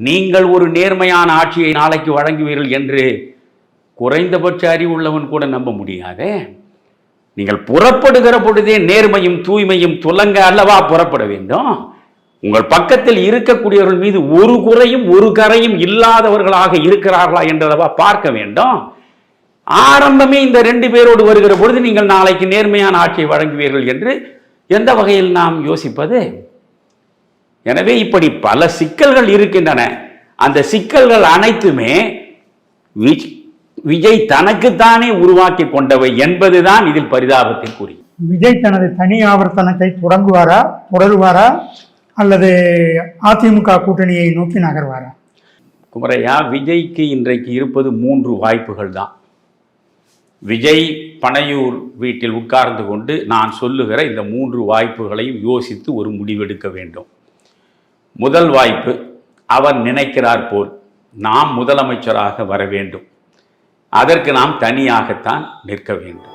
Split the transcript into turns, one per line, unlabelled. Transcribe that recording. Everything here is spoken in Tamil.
நீங்கள் ஒரு நேர்மையான ஆட்சியை நாளைக்கு வழங்குவீர்கள் என்று குறைந்தபட்ச அறிவு உள்ளவன் கூட நம்ப முடியாதே. நீங்கள் புறப்படுகிற பொழுதே நேர்மையும் தூய்மையும் துலங்க அல்லவா புறப்பட வேண்டும். உங்கள் பக்கத்தில் இருக்கக்கூடியவர்கள் மீது ஒரு குறையும் ஒரு கரையும் இல்லாதவர்களாக இருக்கிறார்களா என்றதவா பார்க்க வேண்டும். ஆரம்பமே இந்த 2 பேரோடு வருகிற பொழுது நீங்கள் நாளைக்கு நேர்மையான ஆட்சியை வழங்குவீர்கள் என்று எந்த வகையில் நாம் யோசிப்பது? எனவே இப்படி பல சிக்கல்கள் இருக்கின்றன. அந்த சிக்கல்கள் அனைத்துமே விஜய் தனக்குத்தானே உருவாக்கி கொண்டவை என்பதுதான் இதில் பரிதாபத்திற்குரிய.
விஜய் தனது தனி ஆவர்த்தனத்தை தொடருவாரா அல்லது அதிமுக கூட்டணியை நோக்கி நகர்வாரா?
குமரையா, விஜய்க்கு இன்றைக்கு இருப்பது 3 வாய்ப்புகள் தான். விஜய் பனையூர் வீட்டில் உட்கார்ந்து கொண்டு நான் சொல்லுகிற இந்த 3 வாய்ப்புகளையும் யோசித்து ஒரு முடிவெடுக்க வேண்டும். முதல் வாய்ப்பு, அவர் நினைக்கிறார் போல் நாம் முதலமைச்சராக வர வேண்டும். அதற்கு நாம் தனியாகத்தான் நிற்க வேண்டும்.